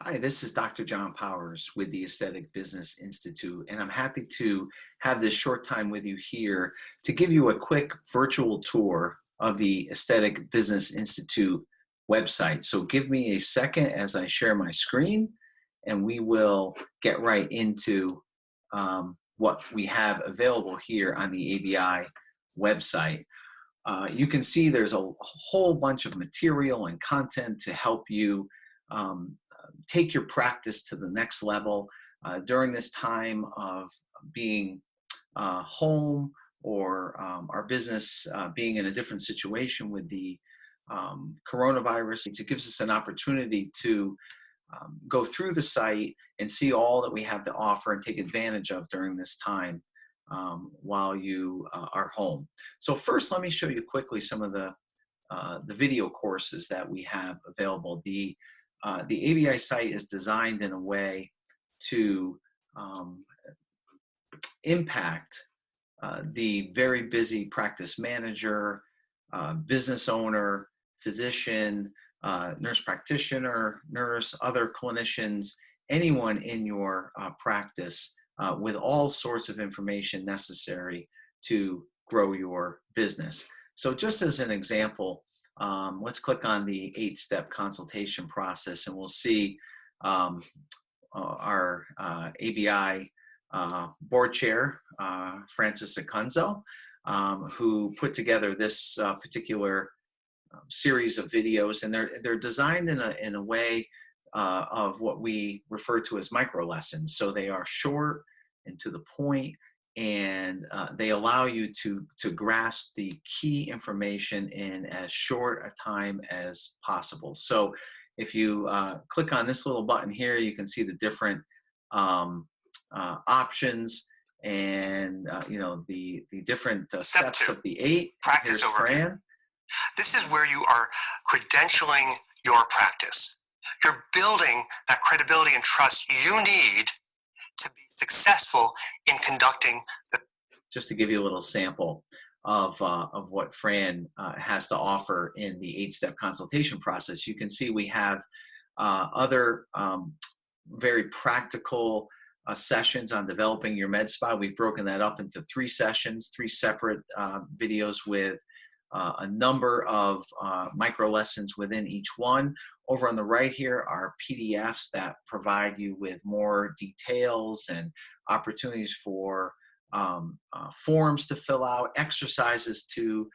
Hi, this is Dr. John Powers with the Aesthetic Business Institute, and I'm happy to have this short time with you here to give you a quick virtual tour of the Aesthetic Business Institute website. So give me a second as I share my screen, and we will get right into what we have available here on the ABI website. You can see there's a whole bunch of material and content to help you take your practice to the next level during this time of being home or our business being in a different situation with the coronavirus. It gives us an opportunity to go through the site and see all that we have to offer and take advantage of during this time while you are home. So first, let me show you quickly some of the video courses that we have available. The ABI site is designed in a way to impact the very busy practice manager, business owner, physician, nurse practitioner, nurse, other clinicians, anyone in your practice with all sorts of information necessary to grow your business. So just as an example, let's click on the 8-step consultation process, and we'll see our ABI board chair, Francis Acunzo, who put together this particular series of videos, and they're designed in a way of what we refer to as micro lessons. So they are short and to the point, and they allow you to grasp the key information in as short a time as possible. So if you click on this little button here, you can see the different options and the different Step steps 2, of the 8. practice Here's overview. Fran. This is where you are credentialing your practice. You're building that credibility and trust you need to be successful in conducting the. Just to give you a little sample of what Fran has to offer in the 8-step consultation process, you can see we have other very practical sessions on developing your MedSpot. We've broken that up into 3 sessions, 3 separate videos with a number of micro lessons within each one. Over on the right here are PDFs that provide you with more details and opportunities for forms to fill out, exercises to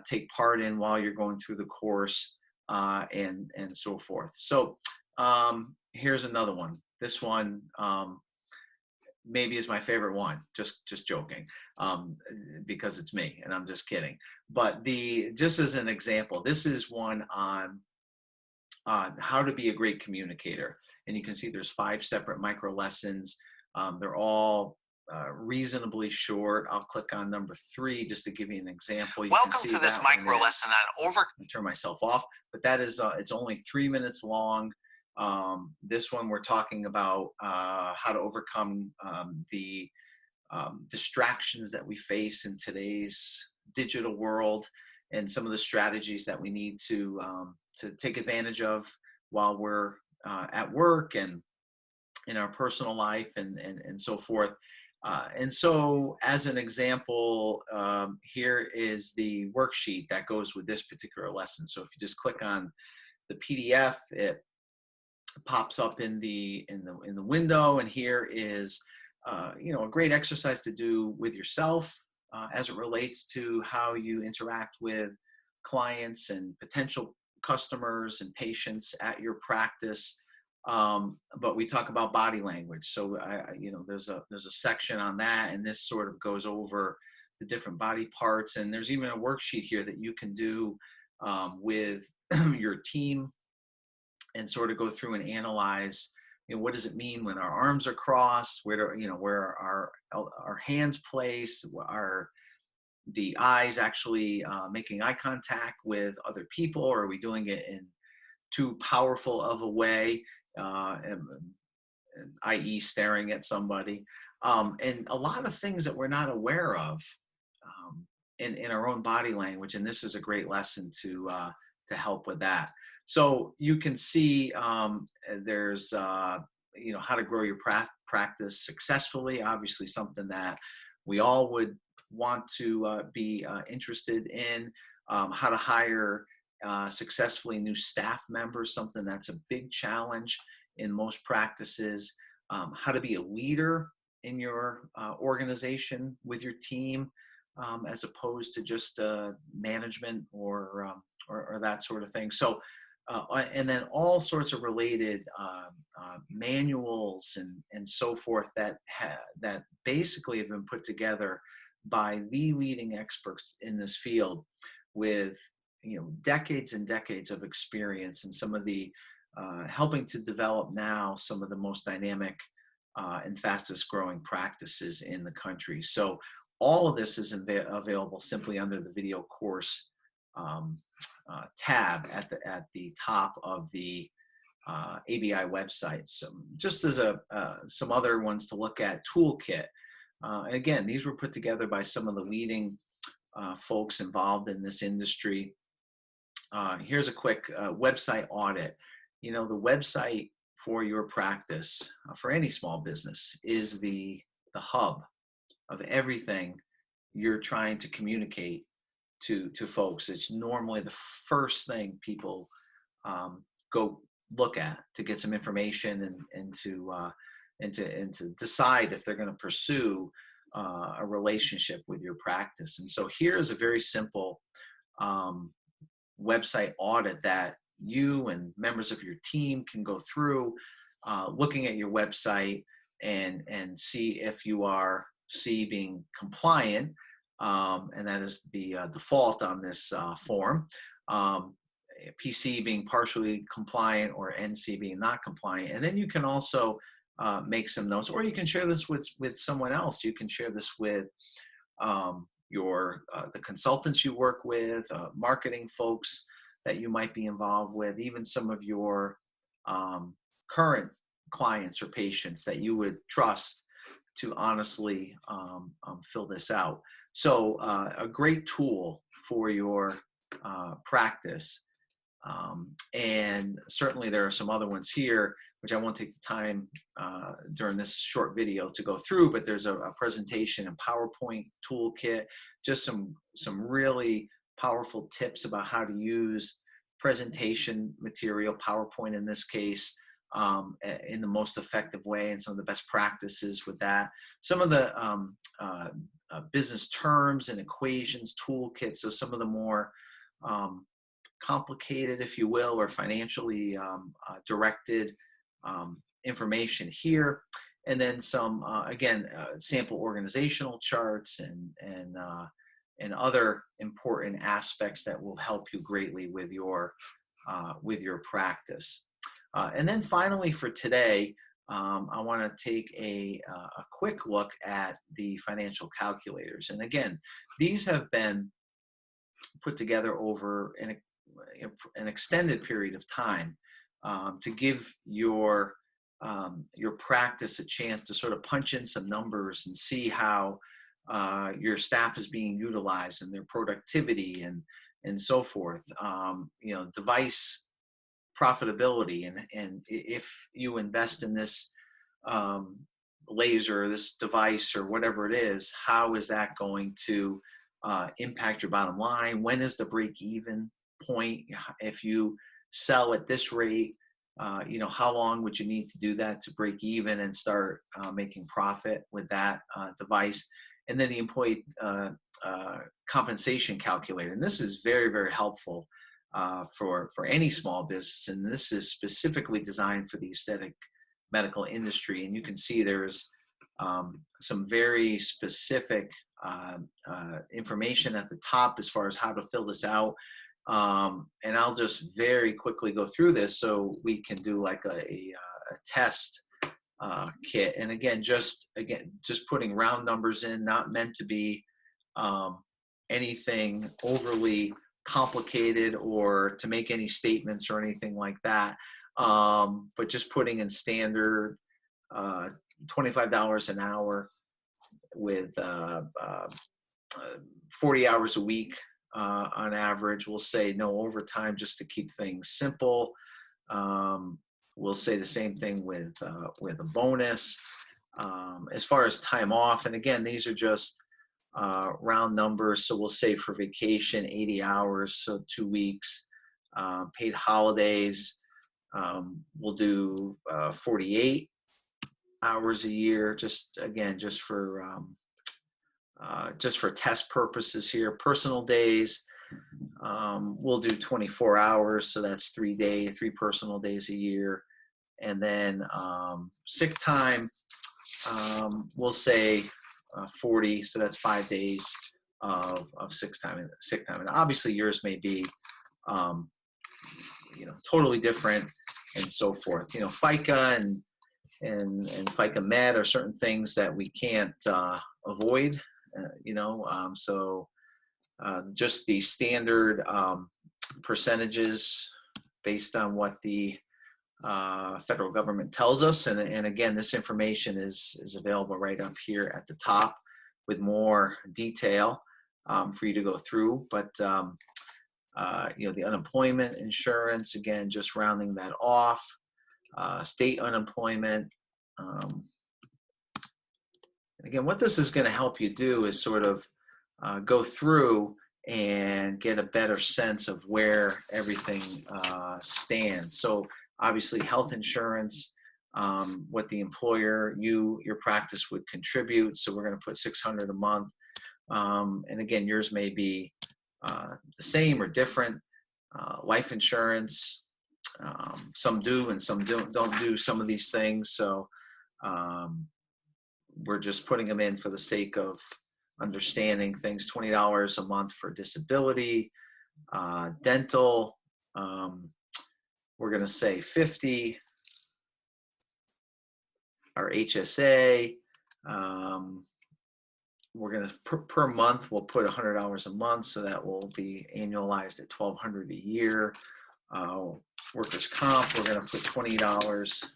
take part in while you're going through the course, and so forth. So here's another one. This one maybe is my favorite one. Just joking, because it's me, and I'm just kidding. But just as an example, this is one on how to be a great communicator, and you can see there's 5 separate micro lessons. They're all reasonably short. I'll click on number 3 just to give you an example. Welcome to this micro lesson on turn myself off, but that is it's only 3 minutes long. This one we're talking about how to overcome the distractions that we face in today's digital world, and some of the strategies that we need to take advantage of while we're at work and in our personal life and so forth. And so as an example, here is the worksheet that goes with this particular lesson. So if you just click on the PDF, it pops up in the window, and here is a great exercise to do with yourself as it relates to how you interact with clients and potential customers and patients at your practice. But we talk about body language, so there's a section on that, and this sort of goes over the different body parts, and there's even a worksheet here that you can do with your team and sort of go through and analyze, what does it mean when our arms are crossed? Where are our hands placed? Are the eyes actually making eye contact with other people, or are we doing it in too powerful of a way, i.e. staring at somebody? And a lot of things that we're not aware of in our own body language, and this is a great lesson to help with that. So you can see there's how to grow your practice successfully. Obviously, something that we all would want to be interested in. How to hire successfully new staff members, something that's a big challenge in most practices. How to be a leader in your organization with your team, as opposed to just management or that sort of thing. So, and then all sorts of related manuals and so forth that basically have been put together by the leading experts in this field with decades and decades of experience, and some of the helping to develop now some of the most dynamic and fastest growing practices in the country. So all of this is available simply under the video course tab at the top of the ABI website. So just as some other ones to look at, Toolkit. Again, these were put together by some of the leading folks involved in this industry. Here's a quick website audit. The website for your practice, for any small business, is the hub of everything you're trying to communicate to folks. It's normally the first thing people go look at to get some information and to decide if they're going to pursue a relationship with your practice. And so here's a very simple website audit that you and members of your team can go through, looking at your website and see if you are being compliant, and that is the default on this form. PC being partially compliant or NC being not compliant. And then you can also make some notes, or you can share this with someone else. You can share this with the consultants you work with, marketing folks that you might be involved with, even some of your current clients or patients that you would trust to honestly fill this out. So a great tool for your practice. And certainly there are some other ones here, which I won't take the time during this short video to go through, but there's a presentation and PowerPoint toolkit, just some really powerful tips about how to use presentation material, PowerPoint in this case, in the most effective way, and some of the best practices with that. Some of the business terms and equations toolkits, so some of the more complicated, if you will, or financially directed information here. And then some, again, sample organizational charts and other important aspects that will help you greatly with your practice. And then finally for today, I want to take a quick look at the financial calculators. And again, these have been put together over an extended period of time to give your practice a chance to sort of punch in some numbers and see how your staff is being utilized and their productivity and so forth. Device profitability, and if you invest in this laser, this device, or whatever it is, how is that going to impact your bottom line? When is the break-even point? If you sell at this rate, how long would you need to do that to break even and start making profit with that device? And then the employee compensation calculator. And this is very, very helpful for any small business. And this is specifically designed for the aesthetic medical industry. And you can see there's some very specific information at the top as far as how to fill this out. And I'll just very quickly go through this so we can do like a test kit. And again, just putting round numbers in, not meant to be anything overly complicated or to make any statements or anything like that. But just putting in standard $25 an hour with 40 hours a week on average. We'll say no overtime just to keep things simple. We'll say the same thing with a bonus. As far as time off, and again, these are just round numbers. So we'll say for vacation, 80 hours, so 2 weeks. Paid holidays, we'll do 48 hours a year, just for test purposes here. Personal days, we'll do 24 hours, so that's 3 personal days a year. And then sick time, we'll say 40, so that's 5 days of sick time. And obviously yours may be totally different and so forth. FICA and FICA Med are certain things that we can't avoid, so just the standard percentages based on what the federal government tells us. And again, this information is available right up here at the top with more detail for you to go through. But the unemployment insurance, again, just rounding that off, state unemployment. And again, what this is going to help you do is sort of go through and get a better sense of where everything stands. So obviously health insurance, what the employer, your practice would contribute. So we're going to put $600 a month. And again, yours may be the same or different. Life insurance, some do and some don't do some of these things. So we're just putting them in for the sake of understanding things. $20 a month for disability, dental, we're going to say 50, our HSA, we're going to per month, we'll put $100 a month, so that will be annualized at $1,200 a year. Workers' comp, we're going to put $20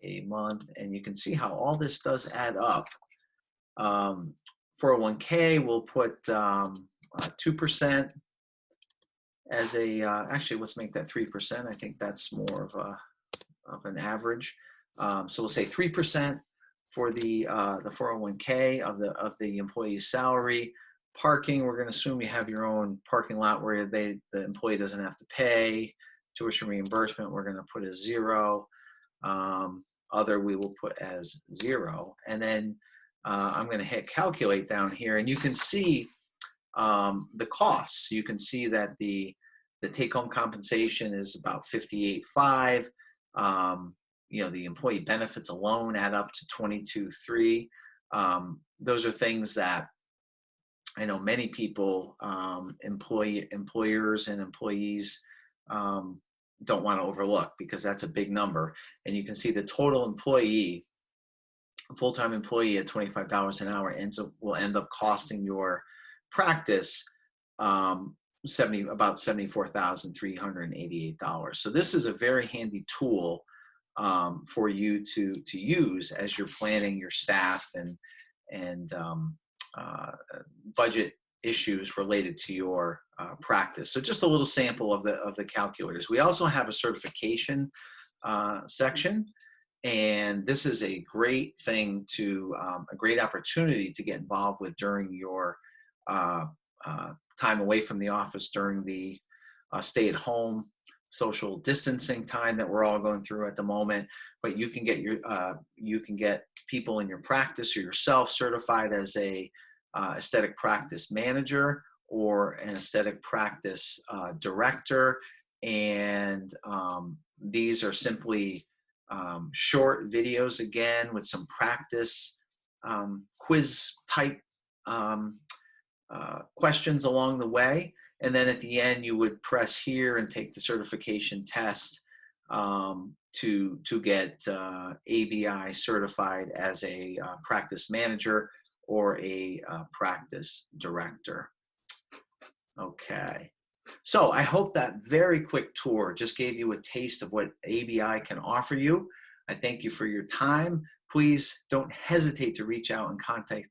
a month, and you can see how all this does add up. 401k, we'll put 2% as a, actually let's make that 3%. I think that's more of an average. So we'll say 3% for the 401k of the employee's salary. Parking, we're going to assume you have your own parking lot where the employee doesn't have to pay. Tuition reimbursement, we're going to put as 0. Other, we will put as 0. And then I'm going to hit calculate down here, and you can see the costs. You can see that the take-home compensation is about $58,500. The employee benefits alone add up to $22,300. Those are things that I know many people, employers and employees, don't want to overlook, because that's a big number. And you can see the total employee, full-time employee at $25 an hour will end up costing your practice about $74,388. So this is a very handy tool for you to use as you're planning your staff and budget issues related to your practice. So just a little sample of the calculators. We also have a certification section, and this is a great thing a great opportunity to get involved with during your time away from the office, during the stay-at-home social distancing time that we're all going through at the moment. But you can get people in your practice or yourself certified as a aesthetic practice manager or an aesthetic practice director. And these are simply short videos, again, with some practice quiz type questions along the way. And then at the end, you would press here and take the certification test to get ABI certified as a practice manager or a practice director. Okay. So I hope that very quick tour just gave you a taste of what ABI can offer you. I thank you for your time. Please don't hesitate to reach out and contact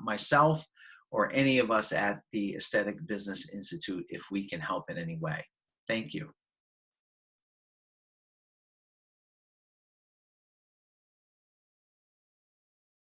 myself or any of us at the Aesthetic Business Institute if we can help in any way. Thank you.